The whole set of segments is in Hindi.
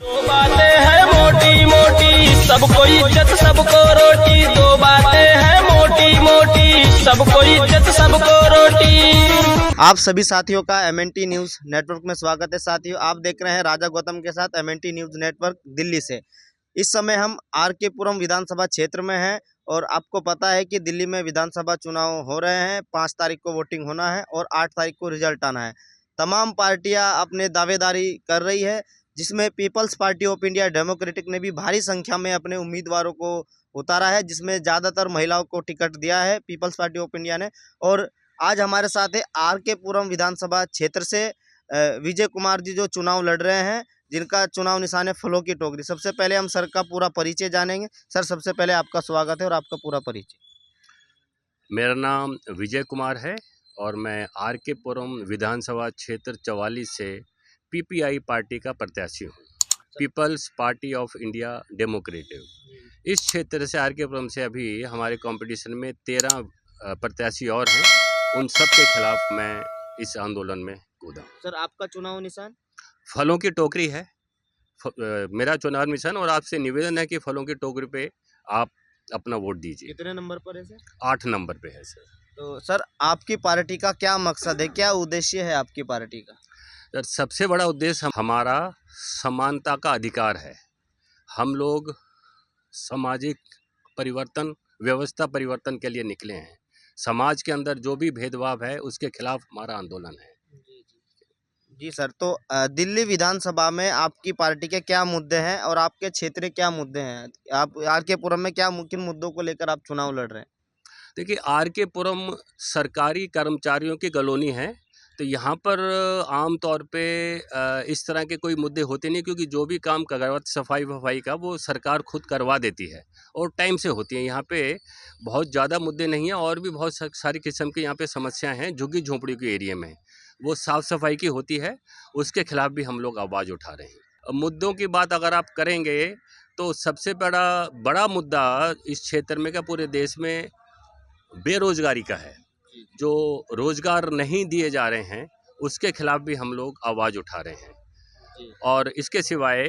दो बातें हैं मोटी मोटी, सबको इज्जत सबको रोटी। दो बातें हैं मोटी मोटी, सबको इज्जत सबको रोटी। आप सभी साथियों का एमएनटी न्यूज़ नेटवर्क में स्वागत है। साथियों, आप देख रहे हैं राजा गौतम के साथ एमएनटी न्यूज़ नेटवर्क दिल्ली से। इस समय हम आरके पुरम विधानसभा क्षेत्र में हैं और आपको पता है कि दिल्ली में विधानसभा चुनाव हो रहे हैं। 5 तारीख को वोटिंग होना है और 8 तारीख को रिजल्ट आना है। तमाम पार्टियां अपने दावेदारी कर रही है, जिसमें People's Party of India Democratic ने भी भारी संख्या में अपने उम्मीदवारों को उतारा है, जिसमें ज़्यादातर महिलाओं को टिकट दिया है पीपल्स पार्टी ऑफ इंडिया ने। और आज हमारे साथ है आरके पुरम विधानसभा क्षेत्र से विजय कुमार जी, जो चुनाव लड़ रहे हैं, जिनका चुनाव निशान है फलों की टोकरी। सबसे पहले हम सर का पूरा परिचय जानेंगे। सर, सबसे पहले आपका स्वागत है और आपका पूरा परिचय। मेरा नाम विजय कुमार है और मैं आरके पुरम विधानसभा क्षेत्र 44 से पीपीआई पार्टी का प्रत्याशी हूँ, People's Party of India Democratic. इस क्षेत्र से आरके पुरम से अभी हमारे कंपटीशन में 13 प्रत्याशी और हैं। उन सब के खिलाफ मैं इस आंदोलन में कूदा। सर, आपका चुनाव निशान फलों की टोकरी है। मेरा चुनाव निशान, और आपसे निवेदन है कि फलों की टोकरी पे आप अपना वोट दीजिए। कितने नंबर पर है सर? 8 नंबर पे है सर। तो सर, आपकी पार्टी का क्या मकसद है, क्या उद्देश्य है आपकी पार्टी का? सर, सबसे बड़ा उद्देश्य हमारा समानता का अधिकार है। हम लोग सामाजिक परिवर्तन, व्यवस्था परिवर्तन के लिए निकले हैं। समाज के अंदर जो भी भेदभाव है उसके खिलाफ हमारा आंदोलन है। जी सर, तो दिल्ली विधानसभा में आपकी पार्टी के क्या मुद्दे हैं और आपके क्षेत्र के क्या मुद्दे हैं? आप आरके पुरम में क्या किन मुद्दों को लेकर आप चुनाव लड़ रहे हैं? देखिए, आरके पुरम सरकारी कर्मचारियों की कॉलोनी है, तो यहाँ पर आम तौर पे इस तरह के कोई मुद्दे होते नहीं, क्योंकि जो भी काम करवाती सफाई वफाई का वो सरकार खुद करवा देती है और टाइम से होती है। यहाँ पे बहुत ज़्यादा मुद्दे नहीं हैं और भी बहुत सारी किस्म की यहाँ पे समस्याएं हैं झुग्गी झोंपड़ी के एरिया में। वो साफ़ सफाई की होती है, उसके खिलाफ भी हम लोग आवाज़ उठा रहे हैं। अब मुद्दों की बात अगर आप करेंगे तो सबसे बड़ा मुद्दा इस क्षेत्र में, क्या पूरे देश में, बेरोजगारी का है। जो रोजगार नहीं दिए जा रहे हैं उसके खिलाफ भी हम लोग आवाज़ उठा रहे हैं। और इसके सिवाय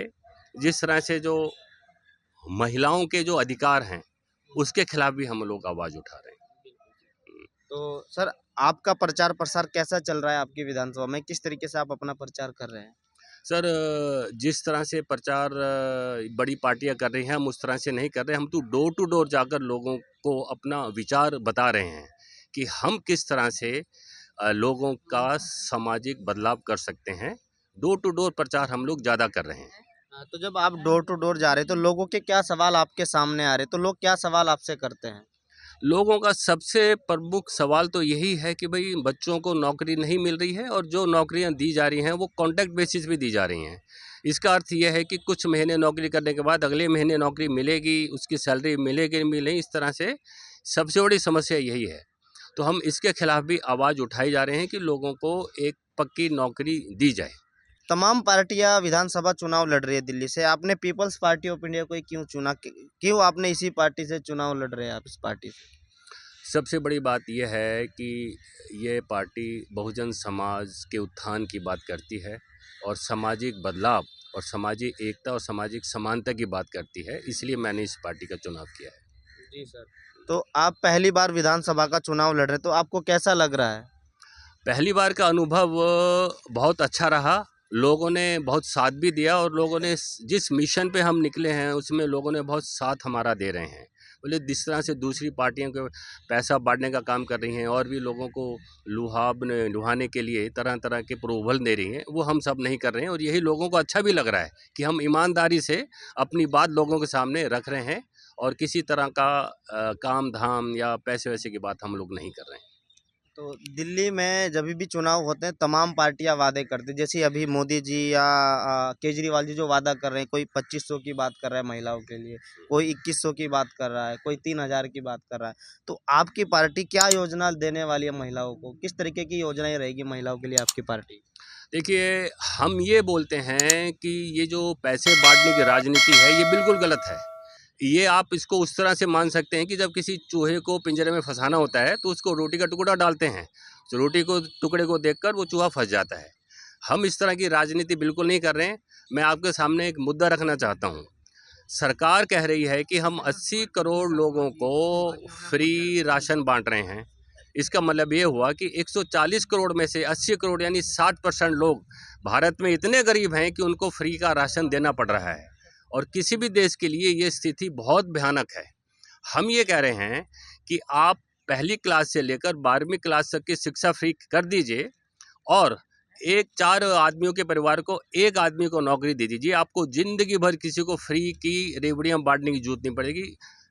जिस तरह से जो महिलाओं के जो अधिकार हैं उसके खिलाफ भी हम लोग आवाज़ उठा रहे हैं। तो सर, आपका प्रचार प्रसार कैसा चल रहा है आपकी विधानसभा में? किस तरीके से आप अपना प्रचार कर रहे हैं? सर, जिस तरह से प्रचार बड़ी पार्टियां कर रही हैं, हम उस तरह से नहीं कर रहे। हम तो डोर टू डोर जाकर लोगों को अपना विचार बता रहे हैं कि हम किस तरह से लोगों का सामाजिक बदलाव कर सकते हैं। डोर टू डोर प्रचार हम लोग ज़्यादा कर रहे हैं। तो जब आप डोर टू डोर जा रहे हैं तो लोगों के क्या सवाल आपके सामने आ रहे हैं? तो लोग क्या सवाल आपसे करते हैं? लोगों का सबसे प्रमुख सवाल तो यही है कि भाई बच्चों को नौकरी नहीं मिल रही है, और जो नौकरियां दी जा रही हैं वो कॉन्ट्रैक्ट बेसिस पे दी जा रही हैं। इसका अर्थ यह है कि कुछ महीने नौकरी करने के बाद अगले महीने नौकरी मिलेगी, उसकी सैलरी मिलेगी मिले, इस तरह से सबसे बड़ी समस्या यही है। तो हम इसके खिलाफ भी आवाज़ उठाई जा रहे हैं कि लोगों को एक पक्की नौकरी दी जाए। तमाम पार्टियां विधानसभा चुनाव लड़ रही है दिल्ली से। आपने पीपल्स पार्टी ऑफ इंडिया को ही क्यों चुना? क्यों आपने इसी पार्टी से चुनाव लड़ रहे हैं आप इस पार्टी से? सबसे बड़ी बात यह है कि ये पार्टी बहुजन समाज के उत्थान की बात करती है और सामाजिक बदलाव और सामाजिक एकता और सामाजिक समानता की बात करती है, इसलिए मैंने इस पार्टी का चुनाव किया है। जी सर, तो आप पहली बार विधानसभा का चुनाव लड़ रहे हैं, तो आपको कैसा लग रहा है? पहली बार का अनुभव बहुत अच्छा रहा। लोगों ने बहुत साथ भी दिया और लोगों ने जिस मिशन पे हम निकले हैं उसमें लोगों ने बहुत साथ हमारा दे रहे हैं। बोले जिस तरह से दूसरी पार्टियों के पैसा बांटने का काम कर रही हैं और भी लोगों को लुभाने के लिए तरह तरह के प्रलोभन दे रही हैं, वो हम सब नहीं कर रहे हैं। और यही लोगों को अच्छा भी लग रहा है कि हम ईमानदारी से अपनी बात लोगों के सामने रख रहे हैं और किसी तरह का काम धाम या पैसे वैसे की बात हम लोग नहीं कर रहे हैं। तो दिल्ली में जब भी चुनाव होते हैं तमाम पार्टियां वादे करती हैं, जैसे अभी मोदी जी या केजरीवाल जी जो वादा कर रहे हैं। कोई 2500 की बात कर रहा है महिलाओं के लिए, कोई 2100 की बात कर रहा है, कोई 3000 की बात कर रहा है। तो आपकी पार्टी क्या योजना देने वाली है महिलाओं को? किस तरीके की योजनाएं रहेगी महिलाओं के लिए आपकी पार्टी? देखिए, हम ये बोलते हैं कि ये जो पैसे बांटने की राजनीति है ये बिल्कुल गलत है। ये आप इसको उस तरह से मान सकते हैं कि जब किसी चूहे को पिंजरे में फंसाना होता है तो उसको रोटी का टुकड़ा डालते हैं, तो रोटी को टुकड़े को देखकर वो चूहा फंस जाता है। हम इस तरह की राजनीति बिल्कुल नहीं कर रहे हैं। मैं आपके सामने एक मुद्दा रखना चाहता हूँ। सरकार कह रही है कि हम 80 करोड़ लोगों को फ्री राशन बांट रहे हैं। इसका मतलब ये हुआ कि 140 करोड़ में से 80 करोड़ यानी 60% लोग भारत में इतने गरीब हैं कि उनको फ्री का राशन देना पड़ रहा है, और किसी भी देश के लिए ये स्थिति बहुत भयानक है। हम ये कह रहे हैं कि आप पहली क्लास से लेकर 12वीं क्लास तक की शिक्षा फ्री कर दीजिए, और 4 आदमियों के परिवार को 1 आदमी को नौकरी दे दीजिए। आपको ज़िंदगी भर किसी को फ्री की रेवड़ियाँ बांटने की जरूरत नहीं पड़ेगी।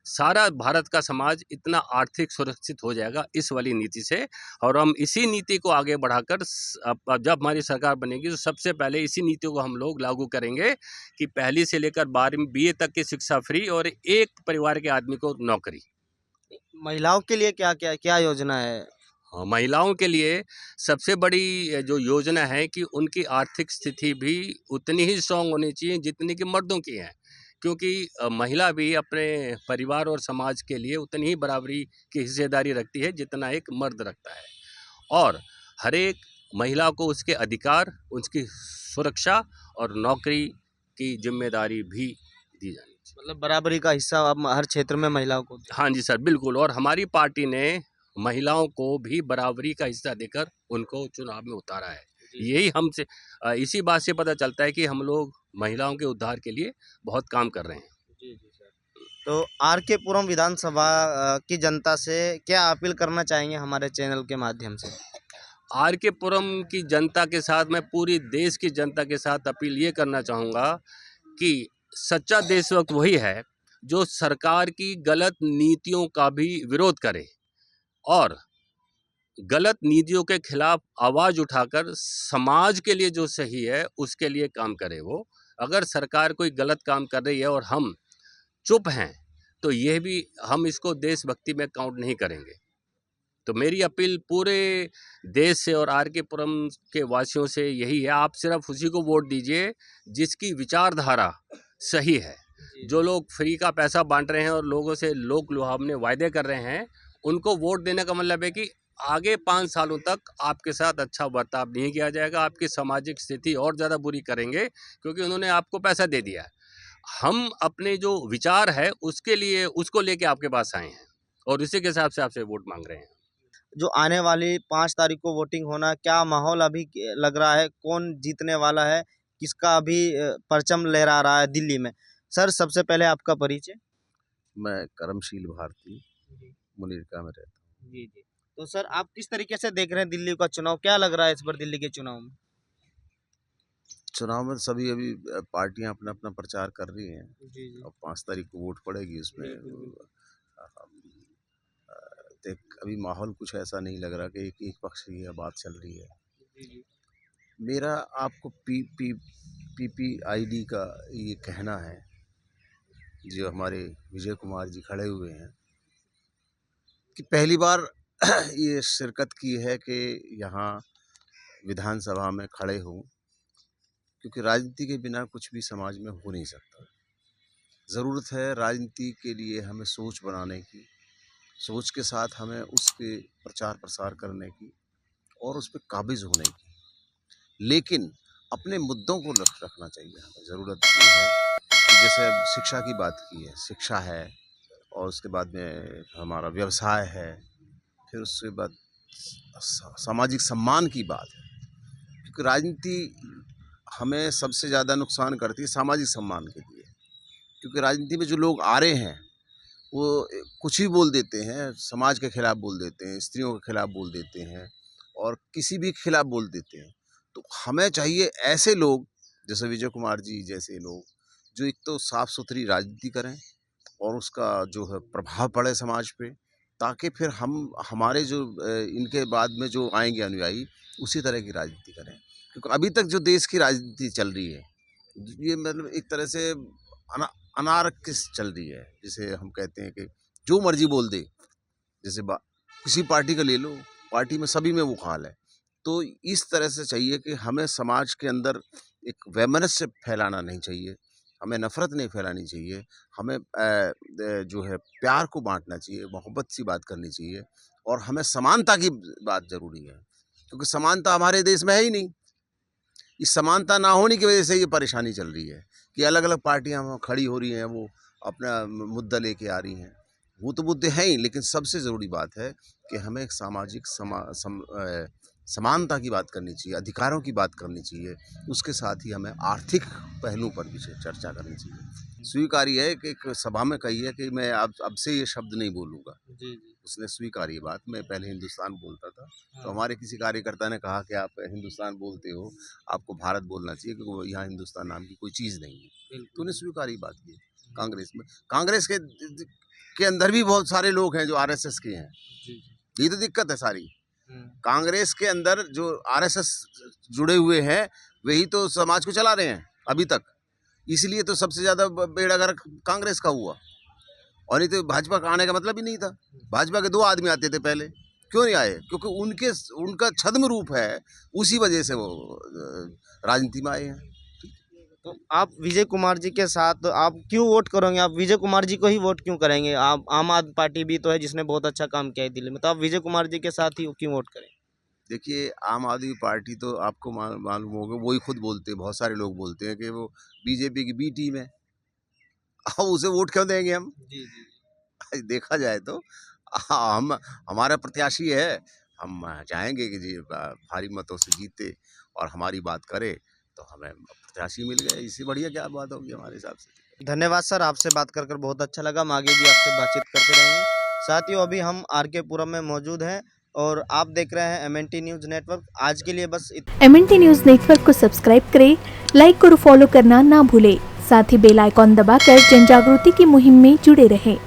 सारा भारत का समाज इतना आर्थिक सुरक्षित हो जाएगा इस वाली नीति से। और हम इसी नीति को आगे बढ़ाकर जब हमारी सरकार बनेगी तो सबसे पहले इसी नीति को हम लोग लागू करेंगे कि पहली से लेकर 12वीं BA तक की शिक्षा फ्री और 1 परिवार के आदमी को नौकरी। महिलाओं के लिए क्या क्या क्या योजना है? हाँ, महिलाओं के लिए सबसे बड़ी जो योजना है कि उनकी आर्थिक स्थिति भी उतनी ही स्ट्रांग होनी चाहिए जितनी कि मर्दों की है, क्योंकि महिला भी अपने परिवार और समाज के लिए उतनी ही बराबरी की हिस्सेदारी रखती है जितना एक मर्द रखता है। और हर एक महिला को उसके अधिकार, उसकी सुरक्षा और नौकरी की जिम्मेदारी भी दी जानी चाहिए। मतलब बराबरी का हिस्सा अब हर क्षेत्र में महिलाओं को। हाँ जी सर, बिल्कुल। और हमारी पार्टी ने महिलाओं को भी बराबरी का हिस्सा देकर उनको चुनाव में उतारा है। यही हमसे इसी बात से पता चलता है कि हम लोग महिलाओं के उद्धार के लिए बहुत काम कर रहे हैं। जी जी सर। तो RK पुरम विधानसभा की जनता से क्या अपील करना चाहेंगे हमारे चैनल के माध्यम से? RK पुरम की जनता के साथ, मैं पूरी देश की जनता के साथ अपील ये करना चाहूँगा कि सच्चा देशभक्त वही है जो सरकार की गलत नीतियों का भी विरोध करे और गलत नीतियों के खिलाफ आवाज़ उठाकर समाज के लिए जो सही है उसके लिए काम करे। वो अगर सरकार कोई गलत काम कर रही है और हम चुप हैं तो यह भी हम इसको देशभक्ति में काउंट नहीं करेंगे। तो मेरी अपील पूरे देश से और RK पुरम के वासियों से यही है, आप सिर्फ उसी को वोट दीजिए जिसकी विचारधारा सही है। जो लोग फ्री का पैसा बांट रहे हैं और लोगों से लोक लुभावने वायदे कर रहे हैं, उनको वोट देने का मतलब है कि आगे 5 सालों तक आपके साथ अच्छा बर्ताव नहीं किया जाएगा, आपकी सामाजिक स्थिति और ज़्यादा बुरी करेंगे क्योंकि उन्होंने आपको पैसा दे दिया है। हम अपने जो विचार है उसके लिए, उसको लेके आपके पास आए हैं और इसी के हिसाब से आपसे वोट मांग रहे हैं। जो आने वाली 5 तारीख को वोटिंग होना, क्या माहौल अभी लग रहा है? कौन जीतने वाला है? किसका अभी परचम लहरा रहा है दिल्ली में? सर, सबसे पहले आपका परिचय। मैं कर्मशील भारती मुनीरका में रहता हूँ। जी जी। तो सर, आप किस तरीके से देख रहे हैं दिल्ली का चुनाव? क्या लग रहा है इस बार दिल्ली के चुनाव में? चुनाव में सभी अभी पार्टियां अपना अपना प्रचार कर रही हैं। जी जी। और 5 तारीख को वोट पड़ेगी उसमें। देख अभी माहौल कुछ ऐसा नहीं लग रहा कि एक पक्ष की यह बात चल रही है। जी जी। मेरा आपको PPID का ये कहना है, जो हमारे विजय कुमार जी खड़े हुए हैं, कि पहली बार ये शिरकत की है कि यहाँ विधानसभा में खड़े हों, क्योंकि राजनीति के बिना कुछ भी समाज में हो नहीं सकता। ज़रूरत है राजनीति के लिए हमें सोच बनाने की, सोच के साथ हमें उसके प्रचार प्रसार करने की और उस पर काबिज होने की, लेकिन अपने मुद्दों को रखना चाहिए। हमें ज़रूरत ये है कि जैसे अब शिक्षा की बात की है, शिक्षा है, और उसके बाद में हमारा व्यवसाय है, फिर उसके बाद सामाजिक सम्मान की बात है, क्योंकि राजनीति हमें सबसे ज़्यादा नुकसान करती है सामाजिक सम्मान के लिए। क्योंकि राजनीति में जो लोग आ रहे हैं वो कुछ ही बोल देते हैं, समाज के खिलाफ बोल देते हैं, स्त्रियों के खिलाफ बोल देते हैं और किसी भी खिलाफ बोल देते हैं। तो हमें चाहिए ऐसे लोग जैसे विजय कुमार जी जैसे लोग, जो एक तो साफ़ सुथरी राजनीति करें और उसका जो है प्रभाव पड़े समाज पे, ताकि फिर हम हमारे जो इनके बाद में जो आएंगे अनुयायी उसी तरह की राजनीति करें। क्योंकि अभी तक जो देश की राजनीति चल रही है ये मतलब एक तरह से अनारकिस्ट चल रही है, जिसे हम कहते हैं कि जो मर्जी बोल दे। जैसे किसी पार्टी का ले लो, पार्टी में सभी में वो खाल है। तो इस तरह से चाहिए कि हमें समाज के अंदर एक वैमनस्य फैलाना नहीं चाहिए, हमें नफ़रत नहीं फैलानी चाहिए, हमें जो है प्यार को बांटना चाहिए, मोहब्बत सी बात करनी चाहिए, और हमें समानता की बात ज़रूरी है, क्योंकि समानता हमारे देश में है ही नहीं। इस समानता ना होने की वजह से ये परेशानी चल रही है कि अलग अलग पार्टियां वहाँ खड़ी हो रही हैं, वो अपना मुद्दा लेके आ रही हैं। वो तो मुद्दे हैं ही, लेकिन सबसे ज़रूरी बात है कि हमें एक सामाजिक समानता की बात करनी चाहिए, अधिकारों की बात करनी चाहिए। उसके साथ ही हमें आर्थिक पहलू पर भी चर्चा करनी चाहिए। स्वीकार्य है कि एक सभा में कही है कि मैं अब से ये शब्द नहीं बोलूँगा। जी जी। उसने स्वीकार ये बात, मैं पहले हिंदुस्तान बोलता था, तो हमारे किसी कार्यकर्ता ने कहा कि आप हिंदुस्तान बोलते हो, आपको भारत बोलना चाहिए क्योंकि यहाँ हिंदुस्तान नाम की कोई चीज़ नहीं है। तो उन्हें स्वीकार ये बात की। कांग्रेस के अंदर भी बहुत सारे लोग हैं जो आरएसएस के हैं। ये तो दिक्कत है सारी। कांग्रेस के अंदर जो आरएसएस जुड़े हुए हैं वही तो समाज को चला रहे हैं अभी तक, इसलिए तो सबसे ज़्यादा बेड़ा गर्क कांग्रेस का हुआ। और नहीं तो भाजपा का आने का मतलब ही नहीं था। भाजपा के 2 आदमी आते थे पहले, क्यों नहीं आए? क्योंकि उनका छद्म रूप है, उसी वजह से वो राजनीति में आए हैं। तो आप विजय कुमार जी के साथ आप क्यों वोट करोगे? आप विजय कुमार जी को ही वोट क्यों करेंगे? आप आम आदमी पार्टी भी तो है जिसने बहुत अच्छा काम किया है दिल्ली में, तो आप विजय कुमार जी के साथ ही क्यों वोट करें? देखिए, आम आदमी पार्टी तो आपको मालूम होगा, वही खुद बोलते हैं, बहुत सारे लोग बोलते हैं कि वो बीजेपी की बी टीम है। अब उसे वोट क्यों देंगे हम? जी जी। देखा जाए तो हमारा प्रत्याशी है, हम चाहेंगे कि जी भारी मतों से जीते और हमारी बात करे, तो हमें प्रत्याशी मिल गए, इससे बढ़िया क्या बात होगी हमारे हिसाब से। धन्यवाद सर, आपसे बात कर बहुत अच्छा लगा। हम आगे भी आपसे बातचीत करते रहेंगे। साथियों, अभी हम आरके पुरम में मौजूद हैं और आप देख रहे हैं एमएनटी न्यूज़ नेटवर्क। आज के लिए बस एमएनटी न्यूज़ नेटवर्क को सब्सक्राइब करें, लाइक और फॉलो करना ना भूलें। साथ ही बेल आइकॉन दबाकर जन जागृति की मुहिम में जुड़े रहें।